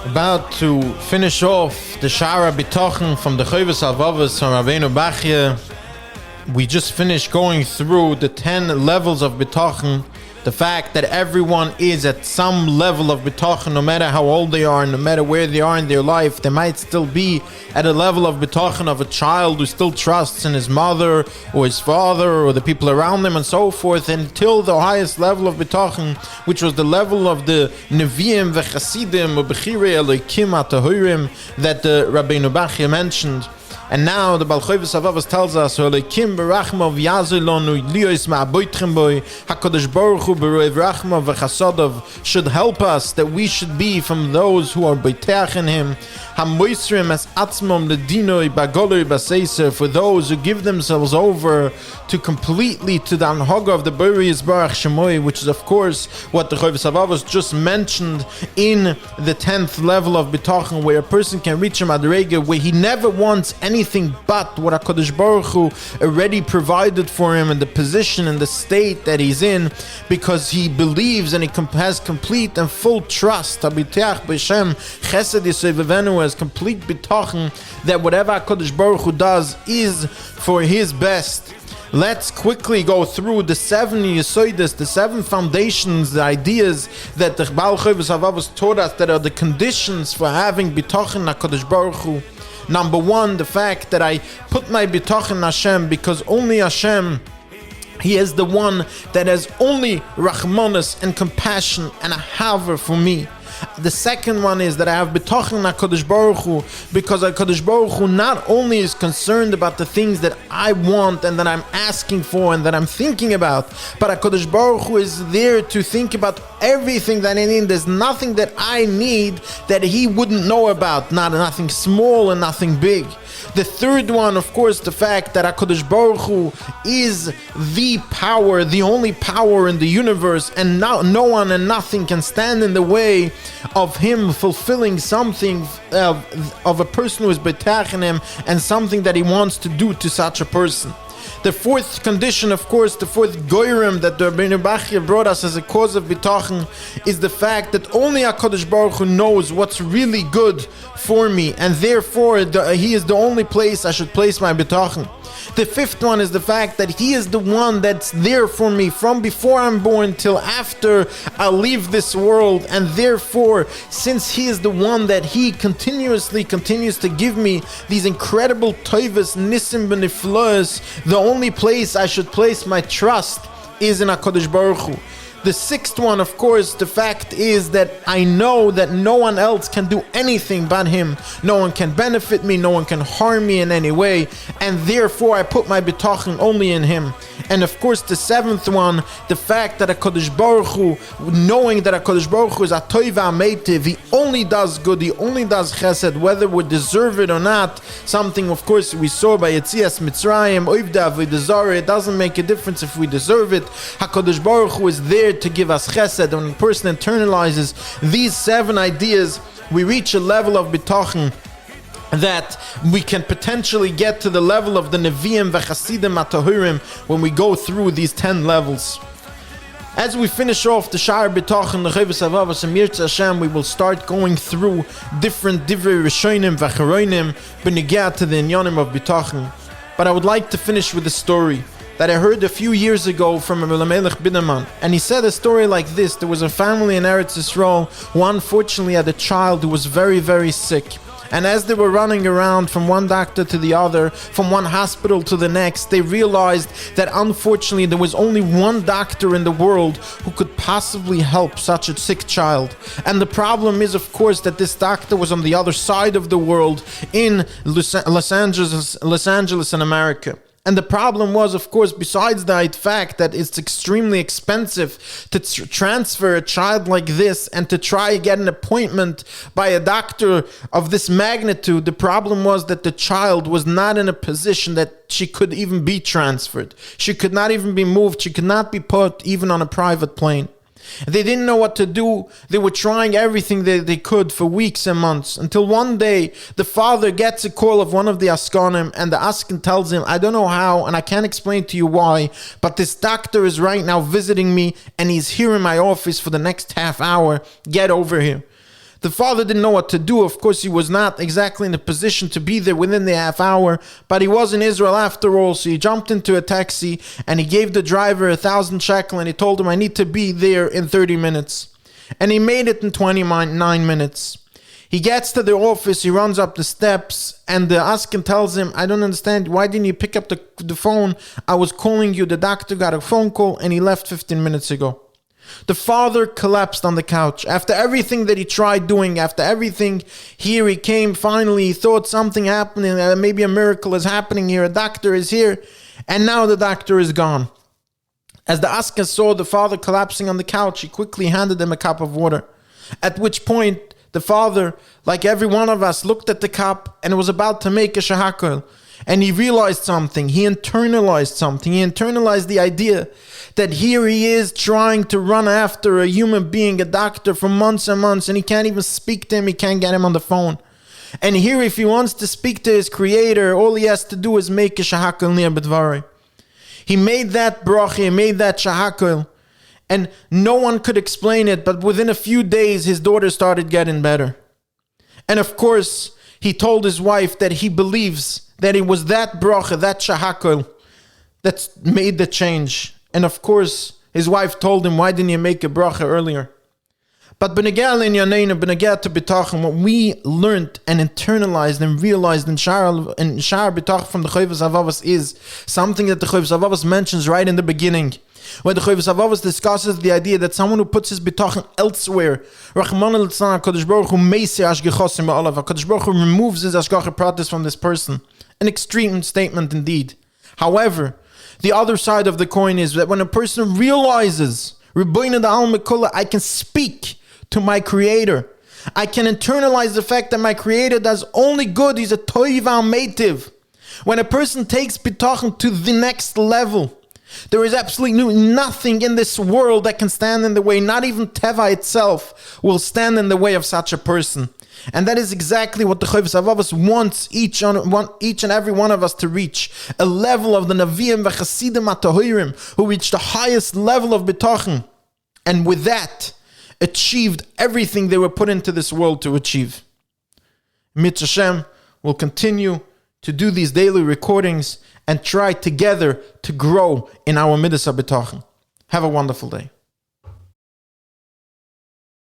About to finish off the Shaar Habitachon from the Chovas Halevovas from Rabeinu Bachye. We just finished going through the 10 levels of Bitachon. The fact that everyone is at some level of Bitachon, no matter how old they are, no matter where they are in their life, they might still be at a level of Bitachon of a child who still trusts in his mother or his father or the people around him and so forth, until the highest level of Bitachon, which was the level of the Nevi'im v'Chasidim or Bechirei Elokim HaTahurim that the Rabeinu Bachye mentioned. And now the Chovas Halevovas tells us, "Elokim berachmav yazilonu liyos ma'aboitchem boy." Hakadosh Baruch Hu beroev rachmav v'chasadov should help us that we should be from those who are boiteach in Him. Hamoisrim as atzmom ledinoi bagoloi baseiser, for those who give themselves over to completely to the anhaga of the Borei Yisbarach Shemoi, which is of course what the Chovas Halevovas just mentioned in the 10th level of Bitachon, where a person can reach a madrega where he never wants anything but what HaKadosh Baruch Hu already provided for him in the position and the state that he's in, because he believes and he has complete and full trust, Habiteach B'Shem Chesed Yisei V'Venu, as complete Bitachon that whatever HaKadosh Baruch Hu does is for his best. Let's quickly go through the 7 Yesoides, the 7 foundations, the ideas that the Chovas Halevovas taught us that are the conditions for having Bitachon HaKadosh Baruch Hu. Number 1, the fact that I put my Bitachon in Hashem, because only Hashem, He is the one that has only Rachmanis and compassion and a haver for me. The second one is that I have Bitachon HaKadosh Baruch Hu, because HaKadosh Baruch Hu not only is concerned about the things that I want and that I'm asking for and that I'm thinking about, but HaKadosh Baruch Hu is there to think about everything that I need. There's nothing that I need that He wouldn't know about, nothing small and nothing big. The third one, of course, the fact that HaKadosh Baruch Hu is the power, the only power in the universe, and no one and nothing can stand in the way of Him fulfilling something of a person who is betach in Him and something that He wants to do to such a person. The fourth condition, of course, the fourth goyim that the Rabeinu Bachye brought us as a cause of bitachon, is the fact that only HaKadosh Baruch Hu knows what's really good for me, and therefore He is the only place I should place my bitachon. The fifth one is the fact that He is the one that's there for me from before I'm born till after I leave this world, and therefore, since He is the one that He continues to give me these incredible toivas, nisim benifloes, the only place I should place my trust is in HaKadosh Baruch Hu. The sixth one, of course, the fact is that I know that no one else can do anything but Him. No one can benefit me, no one can harm me in any way, and therefore I put my bitachon only in Him. And of course, the seventh one, the fact that HaKadosh Baruch Hu, knowing that HaKadosh Baruch Hu is a toiva meitiv, He only does good, He only does chesed, whether we deserve it or not. Something, of course, we saw by Yetzias Mitzrayim, Oivda Avodah Zarah, it doesn't make a difference if we deserve it. HaKadosh Baruch Hu is there to give us chesed. When a person internalizes these 7 ideas, we reach a level of bitachon that we can potentially get to the level of the Nevi'im v'Chasidim HaTahurim when we go through these 10 levels. As we finish off the Shaar Habitachon, the Chovas Halevovas, and Yirtzeh Hashem, we will start going through different divrei rishonim v'acharonim b'negea to the inyanim of bitachon. But I would like to finish with a story that I heard a few years ago from a Melech Biderman. And he said a story like this. There was a family in Eretz Yisrael who unfortunately had a child who was very, very sick. And as they were running around from one doctor to the other, from one hospital to the next, they realized that unfortunately there was only one doctor in the world who could possibly help such a sick child. And the problem is, of course, that this doctor was on the other side of the world in Los Angeles in America. And the problem was, of course, besides the fact that it's extremely expensive to transfer a child like this and to try to get an appointment by a doctor of this magnitude, the problem was that the child was not in a position that she could even be transferred. She could not even be moved. She could not be put even on a private plane. They didn't know what to do. They were trying everything they could for weeks and months, until one day the father gets a call of one of the askanim, and the askan tells him, I don't know how and I can't explain to you why, but this doctor is right now visiting me and he's here in my office for the next half hour. Get over here. The father didn't know what to do. Of course, he was not exactly in a position to be there within the half hour, but he was in Israel after all, so he jumped into a taxi and he gave the driver 1,000 shekel and he told him, I need to be there in 30 minutes. And he made it in 29 minutes. He gets to the office, he runs up the steps, and the Askin tells him, I don't understand, why didn't you pick up the phone? I was calling you, the doctor got a phone call, and he left 15 minutes ago. The father collapsed on the couch. After everything that he tried doing, after everything, here he came, finally, he thought something happening, maybe a miracle is happening here, a doctor is here, and now the doctor is gone. As the Aska saw the father collapsing on the couch, he quickly handed him a cup of water, at which point the father, like every one of us, looked at the cup and was about to make a shahakol. And he realized something. He internalized something. He internalized the idea that here he is trying to run after a human being, a doctor, for months and months, and he can't even speak to him. He can't get him on the phone. And here, if he wants to speak to his creator, all he has to do is make a shahakol near bedvarei. He made that bracha, he made that shahakol, and no one could explain it, but within a few days, his daughter started getting better. And of course, he told his wife that he believes that it was that bracha, that shahakol, that made the change. And of course, his wife told him, why didn't you make a bracha earlier? But b'negel in yaneinu, b'negel to bitachon, what we learned and internalized and realized in Shaar Habitachon from the Chovas Halevovas is something that the Chovas Halevovas mentions right in the beginning. When the Chovas Halevovas discusses the idea that someone who puts his bitachon elsewhere, Rachmana litzlan, HaKadosh Baruch Hu meisir ashgechosim ba'olav, HaKadosh Baruch Hu removes his ashgacha pratis from this person. An extreme statement indeed. However, the other side of the coin is that when a person realizes, Rabeinu Bachye, I can speak to my creator. I can internalize the fact that my creator does only good. He's a toiva meitiv. When a person takes bitachon to the next level, there is absolutely nothing in this world that can stand in the way. Not even Teva itself will stand in the way of such a person. And that is exactly what the Chovas Halevovas wants each and every one of us to reach. A level of the Naviim v'Chasidim HaTahirim, who reached the highest level of bitachon. And with that, achieved everything they were put into this world to achieve. Mit Hashem will continue to do these daily recordings and try together to grow in our midas habitachon. Have a wonderful day.